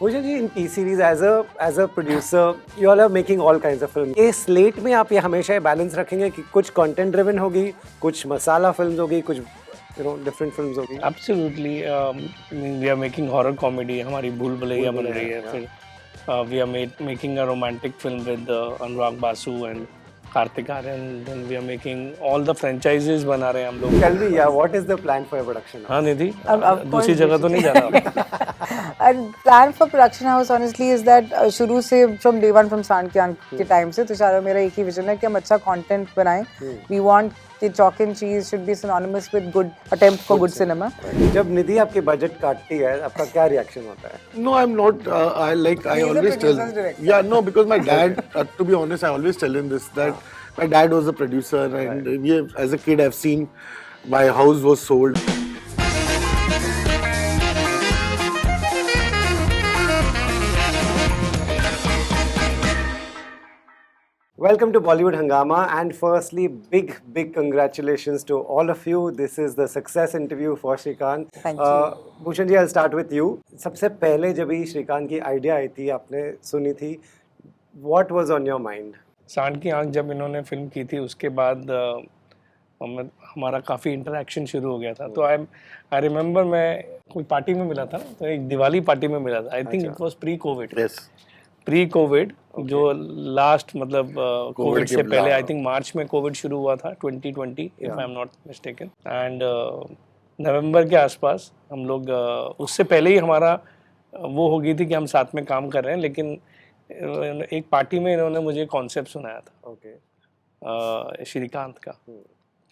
Bhushan ji, in T Series as a producer you all are making all kinds of film. ये slate में आप ये हमेशा बैलेंस रखेंगे कि कुछ कंटेंट ड्रिवन होगी, कुछ मसाला फिल्म्स होगी, कुछ डिफरेंट फिल्म्स होगी? Absolutely. We are making horror comedy. हमारी भूल भुलैया बन रही है. फिर we are making a romantic film with Anurag Basu and Kartik Aaryan. Then we are making all the franchises बना रहे हैं हम लोग. Tell me, yeah, what is the plan for your production house? हाँ निधि, Of दूसरी course, जगह तो नहीं जाना. And plan for production house honestly is that शुरू से from day one from सांड के टाइम से तुषार और मेरा एक ही विजन है कि हम अच्छा content बनाएं. We want कि chalk and cheese should be synonymous with good attempt for good cinema. जब निधि आपके बजट काटती है, आपका क्या रिएक्शन होता है? No, I'm not. I He's a always tell. producer's director. Yeah, no, because my dad. To be honest, I always tell him this that my dad was a producer, and as a kid, I've seen my house was sold. Welcome to Bollywood Hangama, and firstly, big congratulations to all of you. This is the success interview for Shrikant. Thank you. Bhushan ji, I'll start with you. सबसे पहले जब ये श्रीकांत की idea I थी, आपने सुनी थी, what was on your mind? सांड की आंख जब इन्होंने फिल्म की थी उसके बाद हमारा काफ़ी इंटरेक्शन शुरू हो गया था. तो आई रिमेंबर मैं कोई पार्टी में मिला था, तो एक दिवाली पार्टी में मिला था. I think it was pre Covid. Yes. Pre Covid जो लास्ट मतलब कोविड के से पहले आई थिंक मार्च में कोविड शुरू हुआ था 2020 if I am not mistaken. And November के आसपास हम लोग उससे पहले ही हमारा वो हो गई थी कि हम साथ में काम कर रहे हैं. लेकिन एक पार्टी में इन्होंने मुझे कॉन्सेप्ट सुनाया था श्रीकांत का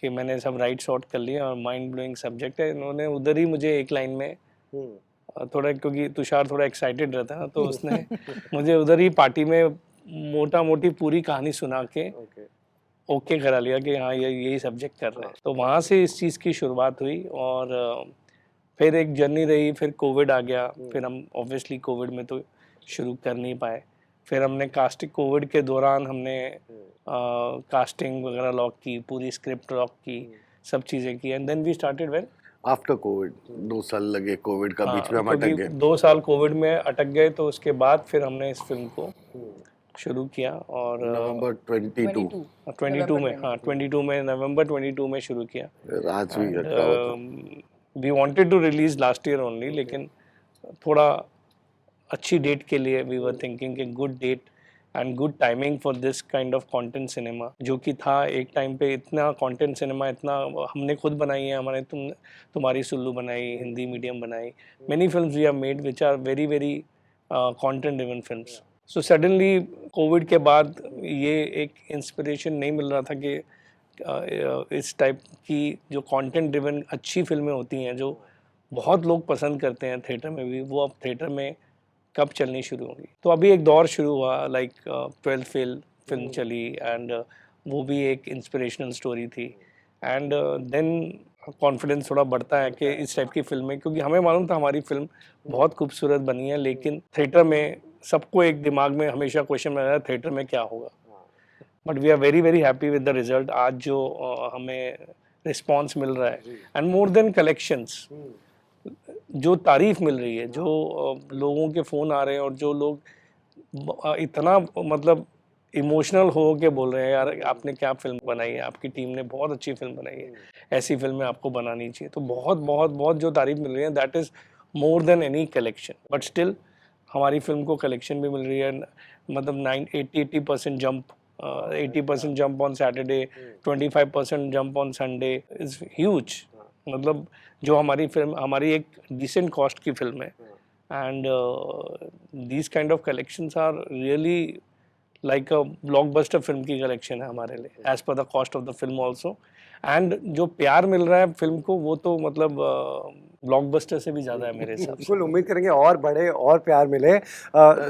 कि मैंने सब राइट शॉट कर लिए और माइंड ब्लोइंग सब्जेक्ट है. इन्होंने उधर ही मुझे एक लाइन में थोड़ा, क्योंकि तुषार थोड़ा एक्साइटेड रहता है ना, तो उसने मुझे उधर ही पार्टी में मोटा मोटी पूरी कहानी सुना के ओके करा लिया कि हाँ यही सब्जेक्ट कर रहे हैं. तो वहाँ से इस चीज़ की शुरुआत हुई और फिर एक जर्नी रही. फिर कोविड आ गया. फिर हम ऑब्वियसली कोविड में तो शुरू कर नहीं पाए. फिर हमने कास्टिंग कोविड के दौरान हमने कास्टिंग वगैरह लॉक की, पूरी स्क्रिप्ट लॉक की, सब चीज़ें की. And then we started when After COVID, 2 साल लगे कोविड का. बीच में हम अटक गए. 2 साल कोविड में अटक गए. तो उसके बाद फिर हमने इस फिल्म को शुरू किया और नवंबर 22. 22 में, हाँ 22 में, नवंबर 22 में शुरू किया. आज भी रखा हुआ था. We wanted to release last year only, लेकिन थोड़ा अच्छी डेट के लिए वी वर थिंकिंग कि good date and good timing for this kind of content cinema, जो कि था एक टाइम पे. इतना कंटेंट सिनेमा इतना हमने खुद बनाई है. हमारे तुम्हारी सुल्लू बनाई, हिंदी मीडियम बनाई, many films we have made which are very very content driven films. So suddenly COVID के बाद ये एक इंस्पिरेशन नहीं मिल रहा था कि इस टाइप की जो कंटेंट ड्रिवन अच्छी फिल्में होती हैं जो बहुत लोग पसंद करते हैं थिएटर में भी, वो अब थिएटर में कब चलनी शुरू होगी. तो अभी एक दौर शुरू हुआ, लाइक 12th फेल फिल्म चली एंड वो भी एक इंस्पिरेशनल स्टोरी थी. एंड देन कॉन्फिडेंस थोड़ा बढ़ता है कि इस टाइप की फिल्में, क्योंकि हमें मालूम था हमारी फिल्म बहुत खूबसूरत बनी है, लेकिन थिएटर में सबको एक दिमाग में हमेशा क्वेश्चन में रहता है थिएटर में क्या होगा. But we are very very happy with the result. आज जो हमें रिस्पॉन्स मिल रहा है एंड मोर देन कलेक्शंस, जो तारीफ मिल रही है, जो लोगों के फ़ोन आ रहे हैं और जो लोग इतना मतलब इमोशनल हो के बोल रहे हैं यार आपने क्या फिल्म बनाई है, आपकी टीम ने बहुत अच्छी फिल्म बनाई है, ऐसी फिल्में आपको बनानी चाहिए. तो बहुत बहुत बहुत जो तारीफ मिल रही है, that is more than any collection. But still हमारी फिल्म को कलेक्शन भी मिल रही है. मतलब 80% jump, 80% jump on Saturday, 25% jump on Sunday is huge. मतलब जो हमारी फिल्म, हमारी एक डिसेंट कॉस्ट की फिल्म है. And these kind of collections are really like a blockbuster फिल्म की कलेक्शन है हमारे लिए, as per the cost of the film also. And जो प्यार मिल रहा है फिल्म को, वो तो मतलब ब्लॉकबस्टर से भी ज़्यादा है मेरे हिसाब से. बिल्कुल, उम्मीद करेंगे और बड़े और प्यार मिले.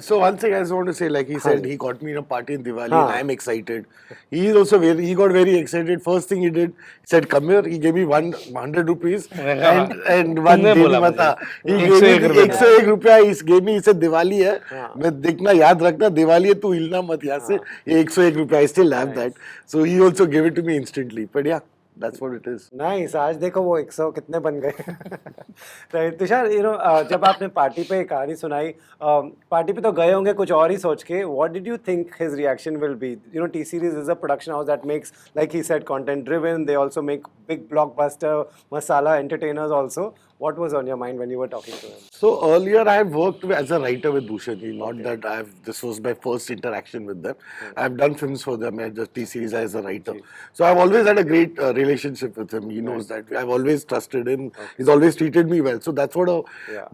So one thing I just want to say, like he said, he got me in a party in Diwali, and I'm excited. He is also he got very excited. First thing he did, he said, "Come here." He gave me 100 rupees and one Devi Mata. He gave me 101 रुपया. He gave me, he said, "Diwali है, मैं देखना याद रखना, दिवाली है, तू हिलना मत यहाँ से." ये 101 रुपया, I still have that. So he also gave it to me instantly. But yeah. That's what it is. Nice, आज देखो वो 100 कितने बन गए। राइट तुषार, जब आपने पार्टी पे कहानी सुनाई, पार्टी पे तो गए होंगे कुछ और ही सोच के, what did you think his reaction will be? T series is a production house that makes, like he said, content driven, they also make big blockbuster masala entertainers also. What was on your mind when you were talking to him? So earlier I have worked as a writer with Bhushan Ji, not that this was my first interaction with them. I have done films for them as a T-series as a writer. So I've always had a great relationship with him. He knows that. I've always trusted him. He's always treated me well. So that's what a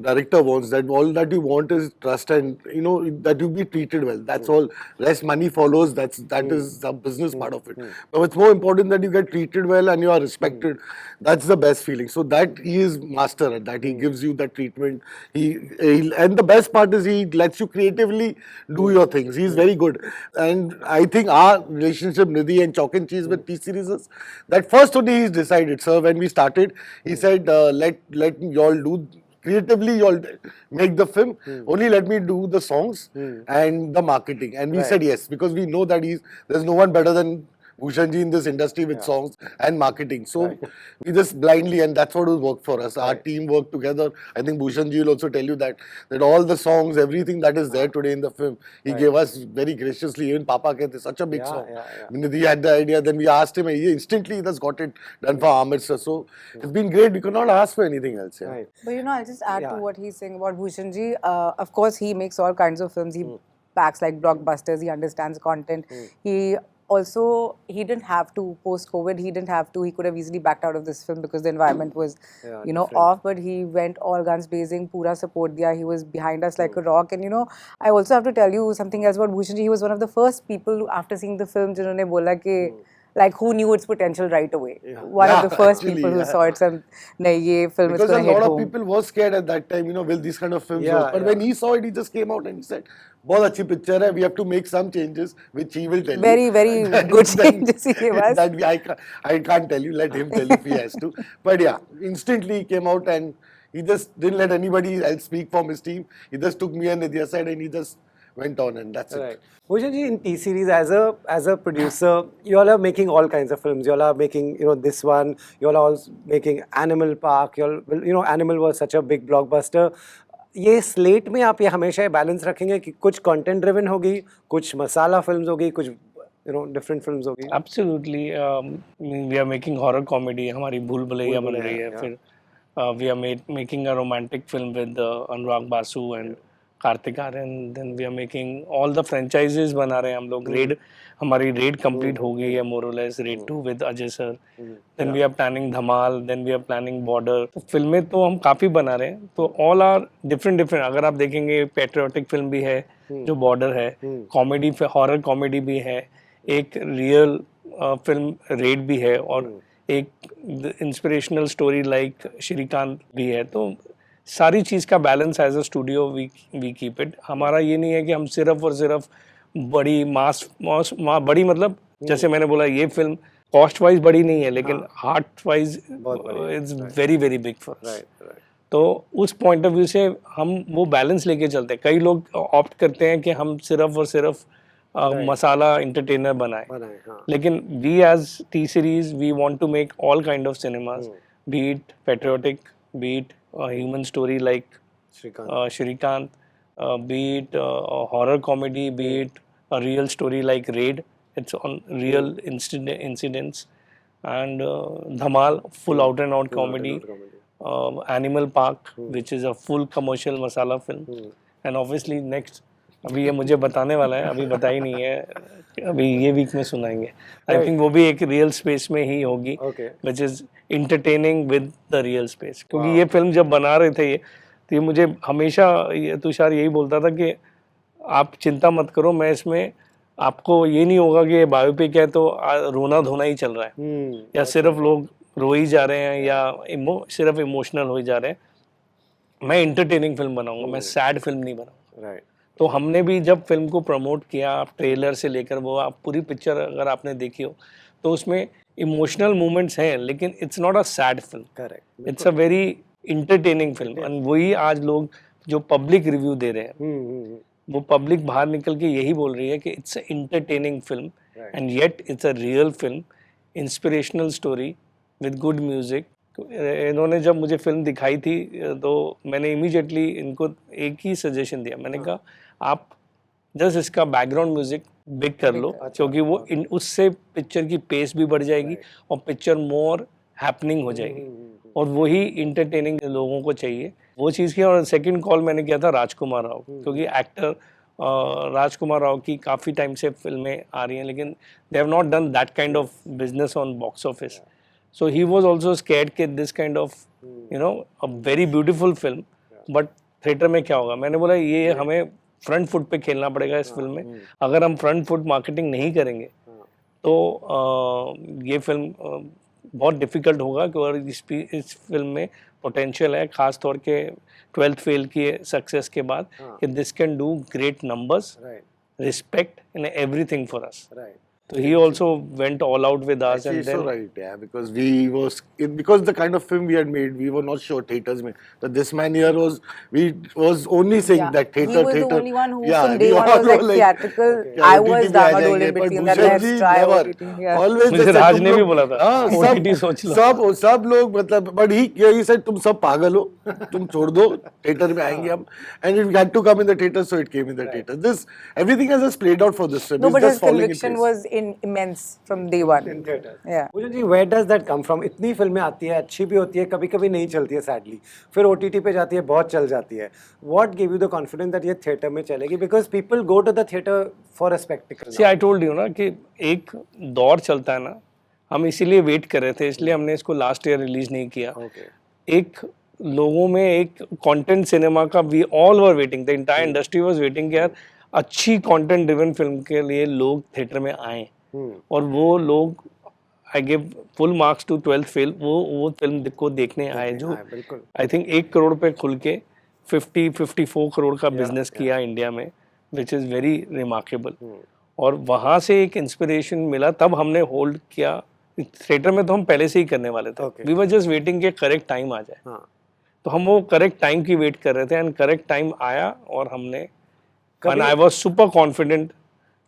director wants. That all that you want is trust and that you be treated well. That's all. Rest money follows. That is the business part of it. But it's more important that you get treated well and you are respected. That's the best feeling. So that he is master at that. He gives you that treatment. And the best part is he lets you creatively do your things. He's very good. And I think our relationship, Nidhi and Chalk and Cheese with T-series is that first only he's decided, sir, when we started, he said, let y'all do creatively, y'all make the film. Only let me do the songs and the marketing. And we said yes, because we know that there's no one better than Bhushan Ji in this industry with songs and marketing. So we just blindly, and that's what will work for us. Our team worked together. I think Bhushan Ji will also tell you that all the songs, everything that is there today in the film, he gave us very graciously. Even Papa Kehte, such a big song. Nidhi had the idea. Then we asked him, and he instantly just got it done for Amir sir. So it's been great. We could not ask for anything else. Yeah. Right. But I'll just add to what he's saying about Bhushan Ji. Of course, he makes all kinds of films. He packs like blockbusters. He understands content. He didn't have to, post-COVID, he didn't have to. He could have easily backed out of this film because the environment was, off. But he went all guns blazing, pura support diya. He was behind us like a rock. And I also have to tell you something else about Bhushan Ji. He was one of the first people after seeing the film, जिन्होंने बोला कि like who knew its potential right away. One of the first people who saw it. Nahi, ye film is going to hit home. Because a lot of people were scared at that time, will these kind of films work? But when he saw it, he just came out and he said, बहुत अच्छी picture hai, we have to make some changes, which he will tell very, you. Very, very good changes he gave us. I can't tell you, let him tell you if he has to. But yeah, instantly he came out and he just didn't let anybody else speak from his team. He just took me and Nidhi aside and he just went on, and that's it. Bhushan Ji, in T-series, as a producer, you all are making all kinds of films. You all are making, this one. You all are also making Animal Park. Animal was such a big blockbuster. ये slate में आप ये हमेशा ये balance रखेंगे कि कुछ content driven होगी, कुछ मसाला फिल्म्स होगी, कुछ डिफरेंट फिल्म्स होगी? Absolutely, we are making horror comedy. हमारी भूल भुलैया बन रही है. फिर we are making a romantic film with Anurag Basu and Kartik Aaryan. Then we are making all the franchises बना रहे हैं हम लोग. रेड, हमारी रेड कंप्लीट हो गई है मोर और less. Raid 2 with Ajay sir. Then we are planning Dhamaal. Then we are planning Border. तो फिल्में तो हम काफ़ी बना रहे हैं. तो ऑल आर डिफरेंट. अगर आप देखेंगे, पेट्रियोटिक फिल्म भी है जो बॉर्डर है, कॉमेडी, हॉरर कॉमेडी भी है, एक रियल फिल्म रेड भी है, और एक इंस्पिरेशनल स्टोरी लाइक श्रीकांत भी है. तो सारी चीज़ का balance as a studio we keep it. हमारा ये नहीं है कि हम सिर्फ और सिर्फ बड़ी बड़ी मतलब जैसे मैंने बोला, ये फिल्म कॉस्ट वाइज बड़ी नहीं है, लेकिन heart wise it's very very big for us. तो उस पॉइंट ऑफ व्यू से हम वो बैलेंस लेके चलते हैं. कई लोग ऑप्ट करते हैं कि हम सिर्फ और सिर्फ मसाला इंटरटेनर बनाए, लेकिन we as T Series we want to make all kind of cinemas, be it patriotic, be it human story like Shrikant, be it horror comedy, be it a real story like Raid. It's on real incidents. And Dhamal, full out and out comedy. Animal Park, which is a full commercial masala film. And obviously next, अभी ये मुझे बताने वाला है, अभी बता ही नहीं है, अभी ये वीक में सुनाएंगे. आई थिंक वो भी एक रियल स्पेस में ही होगी, which is entertaining with the real space. क्योंकि ये फिल्म जब बना रहे थे तो ये मुझे हमेशा तुषार यही बोलता था कि आप चिंता मत करो, मैं इसमें आपको ये नहीं होगा कि बायोपिक है तो रोना धोना ही चल रहा है, या सिर्फ लोग रो ही जा रहे हैं, या सिर्फ इमोशनल हो ही जा रहे हैं. मैं इंटरटेनिंग फिल्म बनाऊंगा, मैं सैड फिल्म नहीं बनाऊंगा. तो हमने भी जब फिल्म को प्रमोट किया, आप ट्रेलर से लेकर वो आप पूरी पिक्चर अगर आपने देखी हो तो उसमें इमोशनल मोमेंट्स हैं, लेकिन it's not a sad film. Correct, it's a very entertaining film. And वही आज लोग जो पब्लिक रिव्यू दे रहे हैं, वो पब्लिक बाहर निकल के यही बोल रही है कि it's a entertaining film, and yet it's a real film, inspirational story with good music. इन्होंने जब मुझे फिल्म दिखाई थी तो मैंने इमीडिएटली इनको एक ही सजेशन दिया, मैंने कहा आप जस्ट इसका बैकग्राउंड म्यूजिक बिग कर लो, क्योंकि वो उससे पिक्चर की पेस भी बढ़ जाएगी और पिक्चर मोर हैपनिंग हो जाएगी, और वही इंटरटेनिंग लोगों को चाहिए, वो चीज़ की। और सेकंड कॉल मैंने किया था राजकुमार राव, क्योंकि एक्टर राजकुमार राव की काफ़ी टाइम से फिल्में आ रही हैं, लेकिन they have not done that kind of business on box office. So he was also scared कि this kind of a very beautiful film, but theatre में क्या होगा. मैंने बोला ये हमें फ्रंट फुट पे खेलना पड़ेगा इस फिल्म में. अगर हम फ्रंट फुट मार्केटिंग नहीं करेंगे तो ये फिल्म बहुत डिफिकल्ट होगा, क्योंकि इस फिल्म में पोटेंशियल है, खास तौर के 12th फेल की सक्सेस के बाद, कि this can do great numbers, respect in everything for us. So he also went all out with us. Actually, and then so right, yeah, because because the kind of film we had made, we were not sure theaters mein. But this man here was only saying that theater. He was the only one who from we day one all was like were theatrical. yeah, I OTT was पे आ Damadol जाएंगे, in पर between that. Bhushan Let's ji try never. OTT. Yeah. Always मुझे they said, राज तुम ने भी लोग- बोला था, हाँ, OTT सोच लो. सब लोग मतलब, but he said तुम सब पागल हो, तुम छोड़ दो, theater में आएंगे हम, and it had to come in the theater, so it came in the theater. Everything has just played out for this film. No, It's but just his falling in conviction place. was immense from day one. In theater. Yeah. Bhushan ji, where does that come from? इतनी फिल्में आती है, अच्छी भी होती है, कभी कभी नहीं चलती है सैडली, फिर OTT पे जाती है, बहुत चल जाती है. What gave you the confidence that ये थिएटर में चलेगी? Because people go to the theater for a spectacle. See, I told you ना कि एक दौर चलता है ना, हम इसीलिए वेट कर रहे थे, इसलिए हमने इसको लास्ट ईयर रिलीज नहीं किया. Okay. एक लोगों में एक कंटेंट सिनेमा का, we all were waiting, the entire industry was waiting कि यार अच्छी कंटेंट ड्रिवन फिल्म के लिए लोग थिएटर में आए. और वो लोग, I give full marks to 12th fail, वो फिल्म को देखने आए, जो आई थिंक 1 करोड़ पे खुल के 54 करोड़ का बिजनेस किया इंडिया में, विच इज़ वेरी रिमार्केबल. और वहाँ से एक इंस्पिरेशन मिला, तब हमने होल्ड किया. थिएटर में तो हम पहले से ही करने वाले थे, वी वर जस्ट वेटिंग कि करेक्ट टाइम आ जाए. तो हम वो करेक्ट टाइम की वेट कर रहे थे, एंड करेक्ट टाइम आया, और हमने, and I was super confident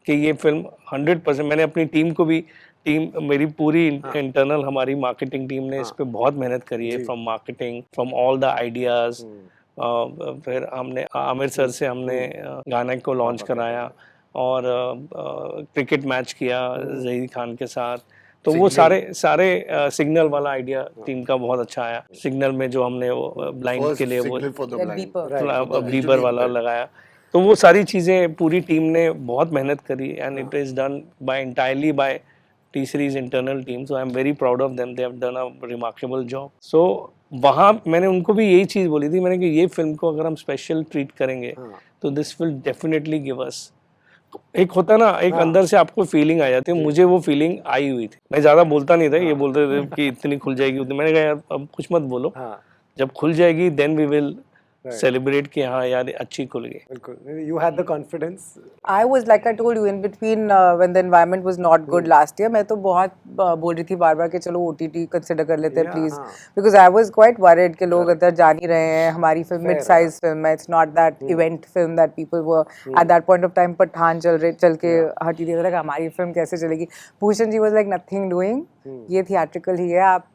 कि ये फिल्म 100%, मैंने अपनी टीम को भी, मेरी पूरी इंटरनल हमारी मार्केटिंग टीम ने इस पे बहुत मेहनत करी है, from marketing, from all the ideas. फिर हमने आमिर सर से हमने गाने को लॉन्च कराया, और क्रिकेट मैच किया ज़हीर खान के साथ. तो वो सारे सिग्नल वाला आइडिया टीम का बहुत अच्छा आया. सिग्नल में जो हमने वो ब्लाइंड के लिए वो बीपर वाला लगाया, तो वो सारी चीज़ें पूरी टीम ने बहुत मेहनत करी, and it is done by entirely by T Series internal team. So I am very proud of them. They have done a remarkable job. So वहाँ मैंने उनको भी यही चीज़ बोली थी, मैंने कि ये फिल्म को अगर हम स्पेशल ट्रीट करेंगे तो this will definitely give us, एक होता है ना, एक अंदर से आपको फीलिंग आ जाती है. मुझे वो फीलिंग आई हुई थी. मैं ज़्यादा बोलता नहीं था, ये बोलते थे कि इतनी खुल जाएगी उतनी. मैंने कहा यार अब कुछ मत बोलो, जब खुल जाएगी देन वी विल सेलिब्रेट कि हाँ यार अच्छी खुल गई. बिल्कुल. You had the confidence. I was, like I told you, in between when the environment was not good last year, मैं तो बहुत बोल रही थी बार-बार कि चलो OTT कंसिडर कर लेते हैं please, because I was quite worried कि लोग अंदर जा नहीं रहे हैं. हमारी फिल्म मिड साइज फिल्म है, it's not that event film that people were at that point of time. Pathan चल के हटी थी, लगा हमारी फिल्म कैसे चलेगी. Bhushan ji was like nothing doing, ये थिएट्रिकल ही है, आप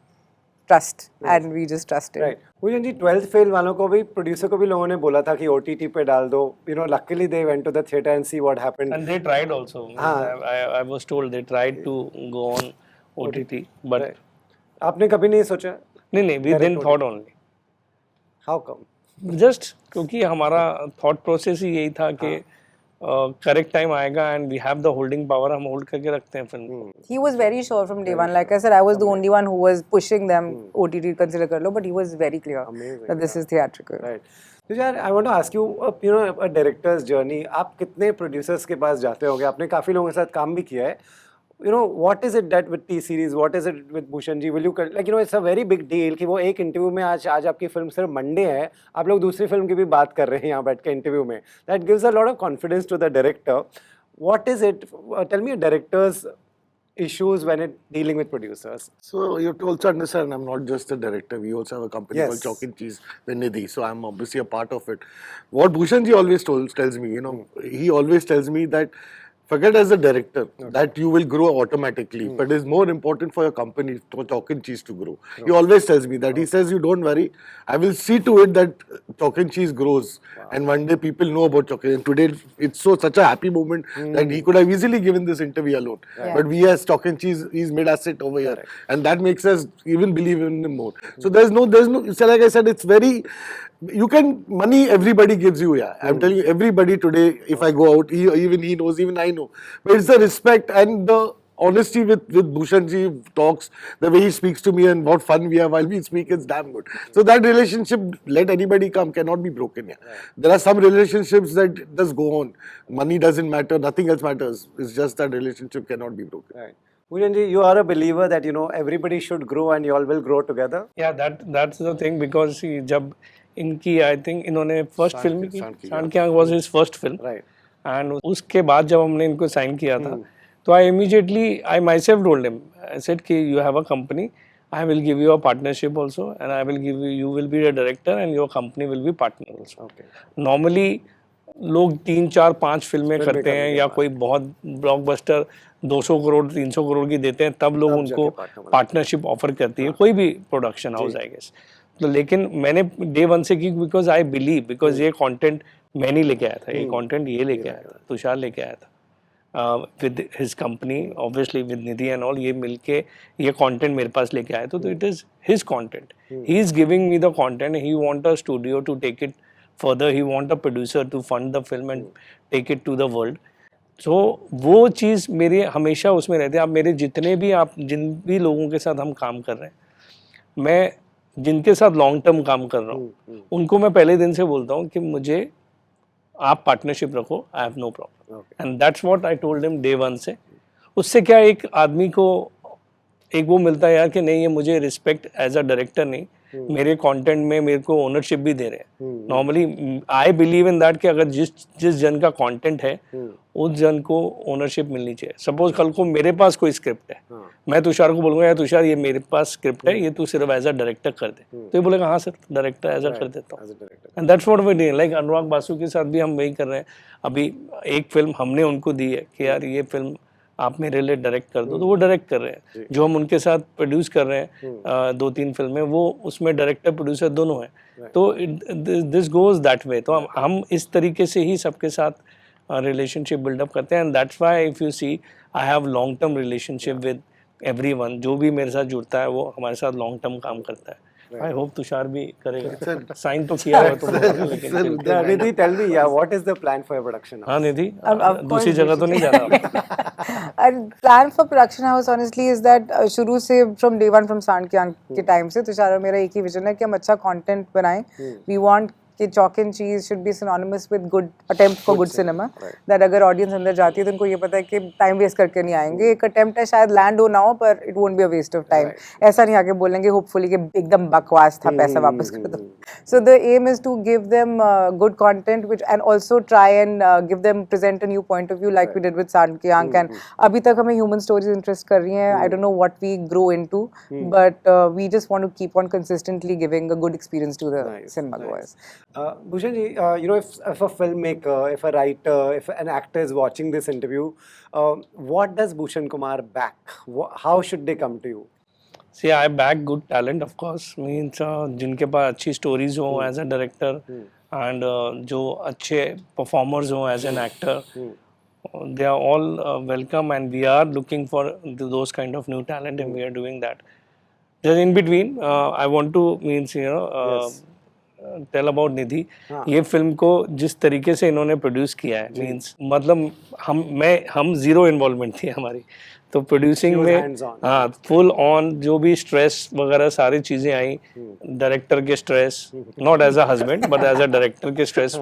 trust, and we just trusted. Right. Bhushan ji, 12th fail वालों को भी, प्रोड्यूसर को भी लोगों ने बोला था कि OTT पे डाल दो. Luckily they went to the theatre and see what happened. And they tried also. I was told they tried to go on OTT, but आपने कभी नहीं सोचा? नहीं, we didn't thought only. How come? Just क्योंकि हमारा thought process ही यही था कि करेक्ट टाइम आएगा, and we have the holding power, हम होल्ड करके रखते हैं फिल्म को. He was very sure from day one. Like I said, I was the only one who was pushing them OTT consider कर लो, but he was very clear that this is theatrical. Right. तो यार, I want to ask you, a director's journey. आप कितने producers के पास जाते होंगे? आपने काफ़ी लोगों के साथ काम भी किया है. What is it that with T Series, what is it with Bhushan ji? Will you, like, it's a very big deal कि वो एक इंटरव्यू में आज आपकी फिल्म सिर्फ मंडे है, आप लोग दूसरी फिल्म की भी बात कर रहे हैं यहाँ बैठ के इंटरव्यू में. That gives a lot of confidence to the director. What is it? Tell me a director's issues when it dealing with producers. So you have to also understand, I'm not just a director. We also have a company Yes. called Chalk and Cheese, Vinidhi. So I'm obviously a part of it. What Bhushan ji always tells me, he always tells me that Forget as a director that you will grow automatically, but it's more important for your company for Chalk and Cheese to grow. He always tells me that. He says, "You don't worry, I will see to it that Chalk and Cheese grows, and one day people know about Chalk. And today it's such a happy moment that he could have easily given this interview alone, but we as Chalk and Cheese, he's made us sit over here, and that makes us even believe in him more. So there's no. So like I said, it's very. You can money everybody gives you, yeah. I'm telling you, everybody today, if I go out, even he knows, even I know. But it's the respect and the honesty with Bhushan ji talks, the way he speaks to me and what fun we have while we speak, it's damn good. So that relationship, let anybody come, cannot be broken. Yeah. There are some relationships that just go on. Money doesn't matter, nothing else matters. It's just that relationship cannot be broken. Right. Bhushan ji, you are a believer that everybody should grow and you all will grow together. Yeah, that's the thing, because see, जब इनकी I think इन्होंने first film की Saand Ki Aankh was his first film, right, and उसके बाद जब हमने इनको sign किया था तो I immediately I myself told him, I said कि you have a company, I will give you a partnership also, and I will give you will be the director and your company will be partner also. Normally लोग 3, 4, 5 फिल्में करते हैं या कोई बहुत blockbuster 200 crore 300 crore की देते हैं, तब लोग उनको पार्टनरशिप ऑफर करती है कोई भी प्रोडक्शन हाउस आई गेस. तो लेकिन मैंने डे 1 से की, बिकॉज आई बिलीव, बिकॉज ये कंटेंट मैं नहीं लेके आया था, ये कंटेंट ये लेके आया था, तुषार लेके आया था with his company, obviously with Nidhi and all, ये मिलके ये कंटेंट मेरे पास लेके आए. तो it is his content, he is giving me the content, he want a studio to take it further, he want a producer to fund the film and take it to the world. So वो चीज़ मेरे हमेशा उसमें रहती है. आप मेरे जितने भी जिन भी लोगों के साथ हम काम कर रहे हैं, मैं जिनके साथ लॉन्ग टर्म काम कर रहा हूँ उनको मैं पहले दिन से बोलता हूँ कि मुझे आप पार्टनरशिप रखो, I have no problem, and that's what I told him day 1 से. उससे क्या एक आदमी को एक वो मिलता है यार कि नहीं, ये मुझे रिस्पेक्ट एज अ डायरेक्टर नहीं, मेरे कंटेंट में मेरे को ओनरशिप भी दे रहे हैं. Normally I believe in that कि अगर जिस जन का कंटेंट है उस जन को ओनरशिप मिलनी चाहिए. सपोज कल को मेरे पास कोई स्क्रिप्ट है, मैं तुषार को बोलूंगा यार तुषार ये मेरे पास स्क्रिप्ट है, ये तू सिर्फ एज अ डायरेक्टर कर दे, तो ये बोलेगा हाँ सर डायरेक्टर एज अ कर देता हूँ. And that's what we doing. Like Anurag Basu के साथ भी हम वही कर रहे हैं. अभी एक फिल्म हमने उनको दी है कि यार ये फिल्म आप मेरे लिए डायरेक्ट कर दो, तो वो डायरेक्ट कर रहे हैं. जो हम उनके साथ प्रोड्यूस कर रहे हैं 2-3 फिल्में, वो उसमें डायरेक्टर प्रोड्यूसर दोनों हैं. तो दिस गोज दैट वे. तो हम इस तरीके से ही सबके साथ रिलेशनशिप बिल्डअप करते हैं. And that's why if you see I have long term relationship with everyone. जो भी मेरे साथ जुड़ता है वो हमारे साथ लॉन्ग टर्म काम करता है. आई होप तुषार भी करेगा. साइन तो किया है तो Nidhi, tell me, what is the plan for your production house? हाँ निधि, दूसरी जगह तो नहीं जा रहा. And plan for production house honestly is that शुरू से from day 1 from सांड की आंख के टाइम से तुषार और मेरा एक ही विजन है कि हम अच्छा कंटेंट बनाएं. We want कि Chalk and Cheese should be synonymous with good attempt for good cinema. That अगर ऑडियंस अंदर जाती है तो उनको ये पता है कि टाइम वेस्ट करके नहीं आएंगे. एक अटेम्प्ट है, शायद लैंड हो ना हो, पर it won't be a waste of time. ऐसा नहीं आके बोलेंगे होपफुली कि एकदम बकवास था, पैसा वापस कर दो. So the aim is to give them good content which and also try and give them present a new point of view like we did with Saand Ki आंख. एंड अभी तक हमें ह्यूमन स्टोरीज इंटरेस्ट कर रही हैं. I don't know what we grow into, but we just want to keep on consistently giving a good experience to the cinema goers. Bhushan ji, if a filmmaker, if a writer, if an actor is watching this interview, what does Bhushan Kumar back? How should they come to you? See, I back good talent, of course. Means जिनके पास अच्छी stories हो as a director, and जो अच्छे performers हो as an actor, they are all welcome, and we are looking for those kind of new talent, and we are doing that. Just in between, I want to means tell about Nidhi. ये film को जिस तरीके से इन्होंने produce किया है, means मतलब हम जीरो इन्वॉल्वमेंट थी हमारी. तो प्रोड्यूसिंग में हाँ फुल ऑन जो भी स्ट्रेस वगैरह सारी चीज़ें आई, डायरेक्टर के stress, not as a husband but as a director के स्ट्रेस,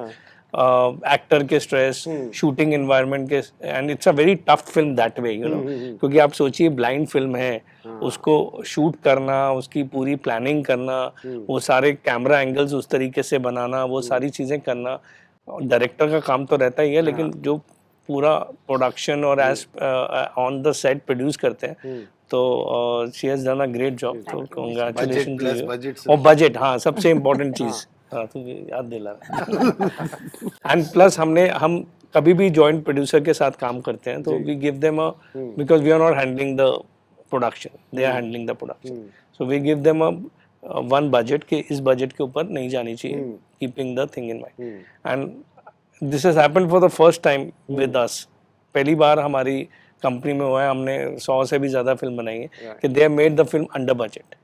एक्टर के स्ट्रेस, शूटिंग एनवायरनमेंट के, and it's a very tough film that way you know. क्योंकि आप सोचिए ब्लाइंड फिल्म है, उसको शूट करना, उसकी पूरी प्लानिंग करना, वो सारे कैमरा एंगल्स उस तरीके से बनाना, वो सारी चीज़ें करना, डायरेक्टर का काम तो रहता ही है, लेकिन जो पूरा प्रोडक्शन और as on the set produce करते हैं, तो she has done a great job. तो कांग्रेचुलेशन टू यू. और बजट, हाँ सबसे इम्पोर्टेंट चीज़, हाँ तुझे याद दिला. एंड प्लस हम कभी भी जॉइंट प्रोड्यूसर के साथ काम करते हैं तो we give them a because we are not handling the production, they are handling the production, so we give them a one budget के इस बजट के ऊपर नहीं जानी चाहिए, keeping the thing in mind. And this has happened for the first time with us. पहली बार हमारी कंपनी में हुआ है, हमने 100 से भी ज्यादा फिल्म बनाई है कि they have made the film under budget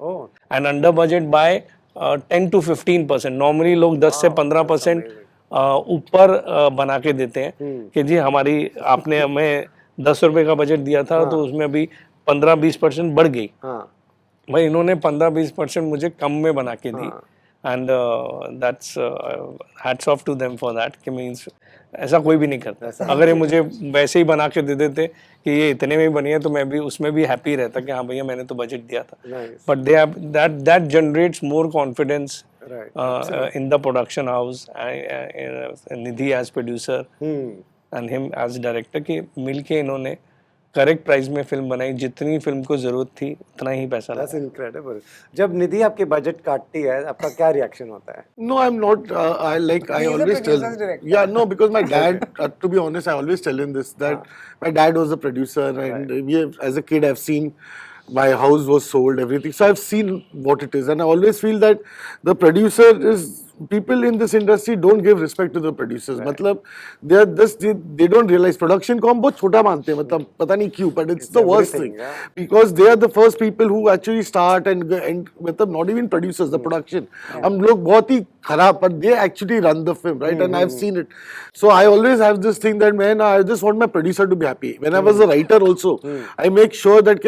and under budget by 10 to 15%. Normally लोग 10 से 15% ऊपर बना के देते हैं कि जी हमारी आपने हमें 10 रुपए का बजट दिया था तो उसमें अभी 15-20% बढ़ गई. भाई इन्होंने 15-20% मुझे कम में बना के दी and that's hats off to them for that. कि मीन्स ऐसा कोई भी नहीं करता. अगर ये मुझे वैसे ही बना के दे देते कि ये इतने में ही बनी है तो मैं भी उसमें भी हैप्पी रहता कि हाँ भैया मैंने तो बजट दिया था. But they have that generates more confidence in the production house, Nidhi as producer and him as director, कि मिलके इन्होंने करेक्ट प्राइस में फिल्म बनाई. जितनी फिल्म को जरूरत थी उतना ही पैसा लगा. That's incredible. जब निधि आपके बजट काटती है आपका क्या रिएक्शन होता है? No, I'm not. I He's a always tell. producer's director. Yeah, no, because my dad. To be honest, I always tell him this that my dad was a producer, and we have, as a kid, I've seen. My house was sold, everything. So I've seen what it is, and I always feel that the producer is. People in this industry don't give respect to the producers. मतलब they are just they don't realize production को हम बहुत छोटा मानते हैं. मतलब पता नहीं क्यों, but it's the worst thing because they are the first people who actually start and मतलब not even producers, the production. हम लोग बहुत ही खराब, but they actually run the film, right? And I've seen it. So I always have this thing that man, I just want my producer to be happy. When I was a writer also, I make sure that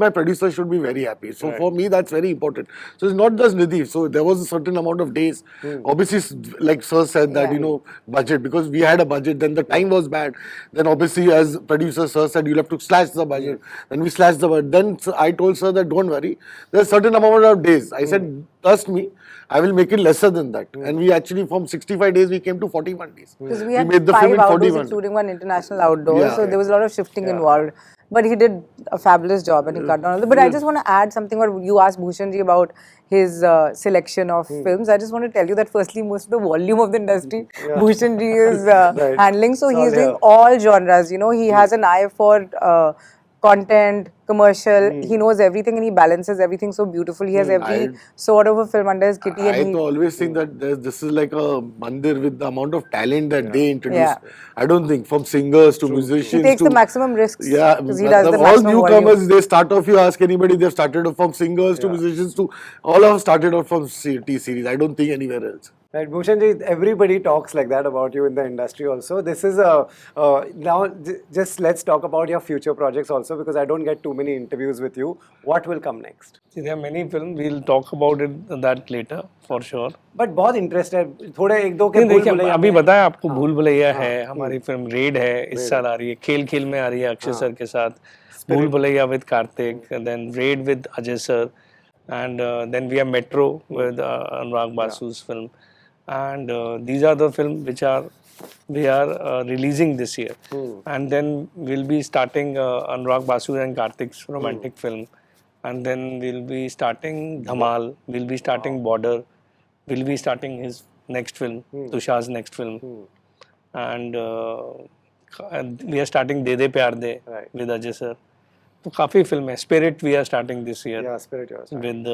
my producer should be very happy. So for me, that's very important. So it's not just Nidhi. So there was a certain amount of days. Obviously, like Sir said that, you know, budget, because we had a budget, then the time was bad. Then obviously, as producer Sir said, you'll have to slash the budget. Then we slashed the budget. Then I told Sir that don't worry, there's a certain amount of days. I said, trust me, I will make it lesser than that. And we actually, from 65 days, we came to 41 days. Because we had made the 5 film in outdoors, 41. including one international outdoor, Yeah. so there was a lot of shifting involved. But he did a fabulous job and he cut down all the. But I just want to add something. What you asked Bhushan ji about his selection of films. I just want to tell you that firstly, most of the volume of the industry Bhushan ji is handling. So he's doing all genres. You know, he has an eye for content, commercial. He knows everything and he balances everything so beautifully. He has every sort of a film under his kitty. I always think that this is like a mandir with the amount of talent that they introduce. Yeah. I don't think from singers to musicians. He takes to, the maximum risks. Yeah, because he does the all maximum newcomers. volume. They start off. You ask anybody, they've started off from singers to musicians to all have started off from T-series. I don't think anywhere else. Right, Bhushan ji, everybody talks like that about you in the industry also. This is a, now just let's talk about your future projects also, because I don't get too many interviews with you. What will come next? See, there are many films, we'll talk about it that later for sure. But बहुत interest है, थोड़े एक दो के नहीं, भूल देखिए भुलैया अभी में- बताया आपको भूल भुलैया है, हमारी फिल्म रेड है, इस साल आ रही है, खेल खेल में आ रही है अक्षय सर के साथ, Bhool Bhulaiyaa with Kartik, then Raid with Ajay sir, and then we have Metro with Anurag Basu's film, and these are the films which we are releasing this year, and then we'll be starting Anurag Basu and Karthik's romantic film, and then we'll be starting Dhamal, we'll be starting Border, we'll be starting his next film, Tushar's next film, and we are starting De De Pyar De with Ajay sir. तो काफी film है. Spirit we are starting this year. Yeah, Spirit yours. With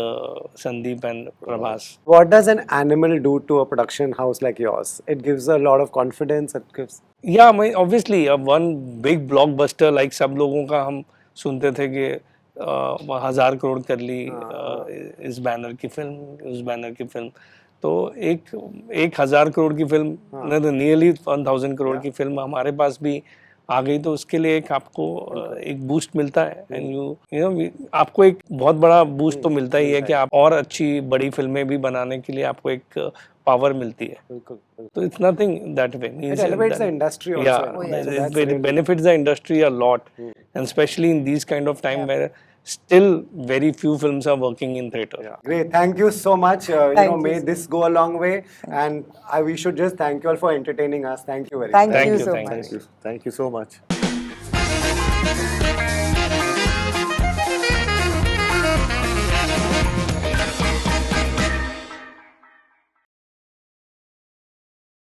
Sandeep and Prabhas. What does an animal do to a production house like yours? It gives a lot of confidence. It gives. Yeah, obviously, one big blockbuster like सब लोगों का हम सुनते थे कि 1000 करोड़ कर ली इस banner की फिल्म, उस बैनर की फिल्म. तो एक 1000 करोड़ की फिल्म, नियरली 1000 करोड़ की फिल्म हमारे पास भी आ गई, तो उसके लिए एक आपको एक बूस्ट मिलता है, एंड यू नो आपको एक बहुत बड़ा बूस्ट तो मिलता ही है कि आप और अच्छी बड़ी फिल्में भी बनाने के लिए आपको एक पावर मिलती है. तो it's nothing that way. It elevates the industry also. Yeah, it benefits the industry a lot, and especially in these kind of time where still very few films are working in theatre. Yeah. Great. Thank you so much. Thank you. May this go a long way, and we should just thank you all for entertaining us. Thank you very much. Thank you so thank much. you. Thank you so much.